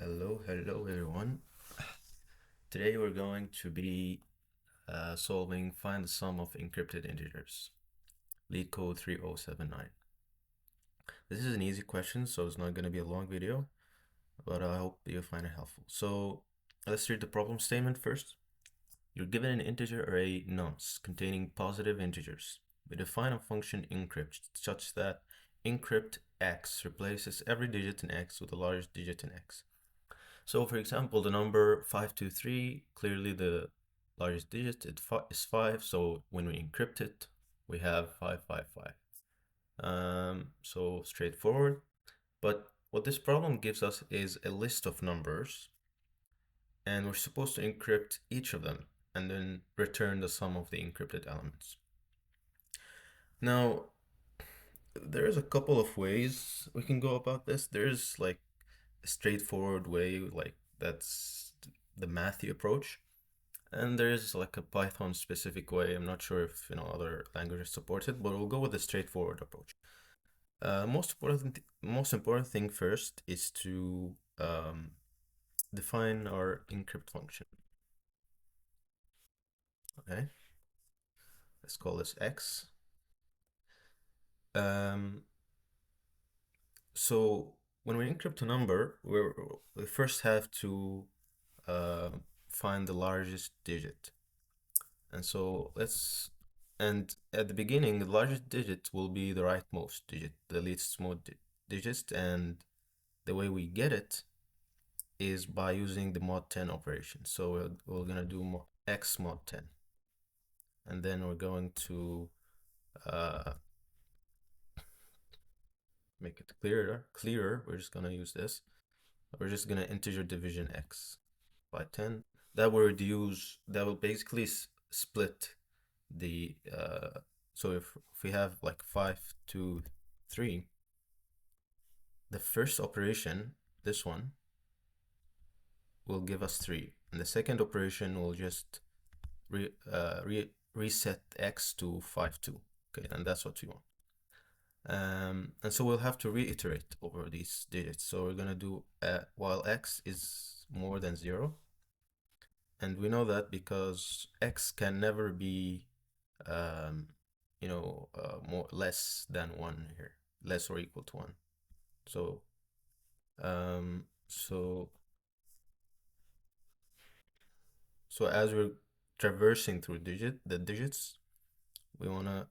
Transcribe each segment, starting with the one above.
Hello everyone. Today we're going to be solving find the sum of encrypted integers, Leetcode 3079. This is an easy question, so it's not going to be a long video, but I hope you find it helpful. So let's read the problem statement first. You're given an integer array nums containing positive integers. We define a function encrypt such that encrypt x replaces every digit in x with the largest digit in x. So for example, the number 523, clearly the largest digit is 5. So when we encrypt it, we have 555. So straightforward. But what this problem gives us is a list of numbers, and we're supposed to encrypt each of them and then return the sum of the encrypted elements. Now, there's a couple of ways we can go about this. There's like a straightforward way, like that's the mathy approach. And there's like a Python specific way. I'm not sure if other languages support it, but we'll go with the straightforward approach. Most important thing first is to define our encrypt function. Okay, let's call this x. Um, so when we encrypt a number, we first have to uh, find the largest digit. And at the beginning, the largest digit will be the rightmost digit, the least small digit, and the way we get it is by using the mod 10 operation. So we're gonna do x mod 10, and then we're going to uh, make it clearer. We're just gonna use this. We're just gonna integer division x by 10. That will basically split the so if we have like 5 to 3, the first operation, this one, will give us 3, and the second operation will just reset x to 5 2. Okay, and that's what we want. And so we'll have to reiterate over these digits. So we're gonna do while x is more than 0, and we know that because x can never be less than 1 here, less or equal to 1. So um, so so as we're traversing through the digits, we wanna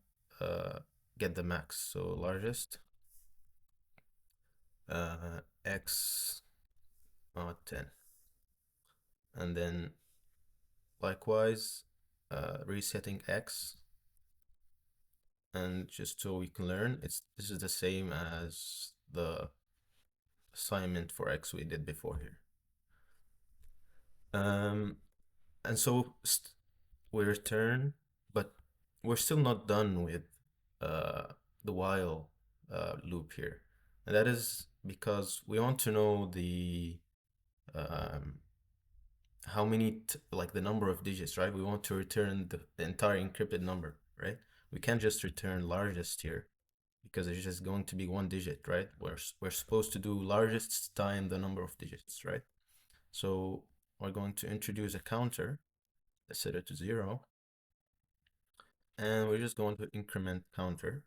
get the max. So largest x mod 10, and then likewise resetting x. And just so we can learn, this is the same as the assignment for x we did before here. And so we return, but we're still not done with the while loop here. And that is because we want to know the how many like the number of digits, right? We want to return the entire encrypted number, right? We can't just return largest here because it's just going to be one digit, right? We're supposed to do largest time the number of digits, right? So we're going to introduce a counter, let's set it to 0, and we're just going to increment counter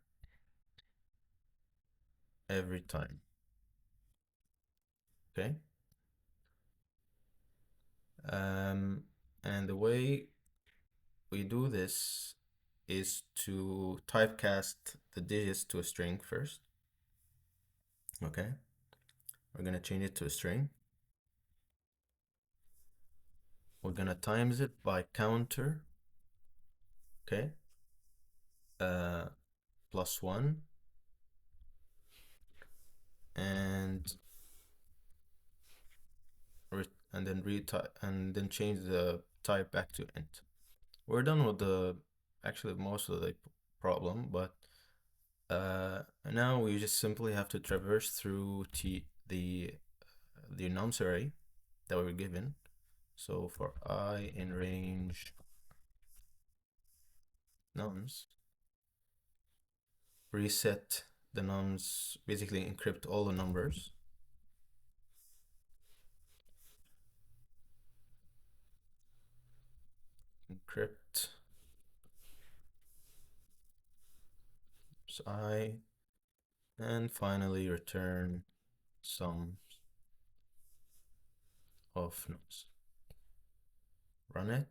every time. Okay. And the way we do this is to typecast the digits to a string first. Okay. We're gonna change it to a string. We're gonna times it by counter. Okay. +1, and then change the type back to int. We're done with actually most of the problem, but now we just simply have to traverse through the nums array that we were given. So for I in range nums, reset the nums, basically encrypt all the numbers. encrypt I, and finally return sum of nodes. Run it.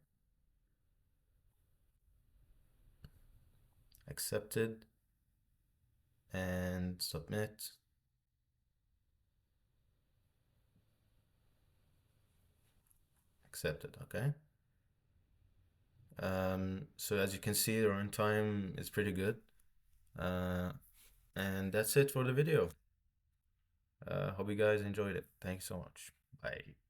Accepted and submit. Accepted. Okay. So as you can see, the runtime is pretty good. And that's it for the video. Hope you guys enjoyed it. Thanks so much. Bye.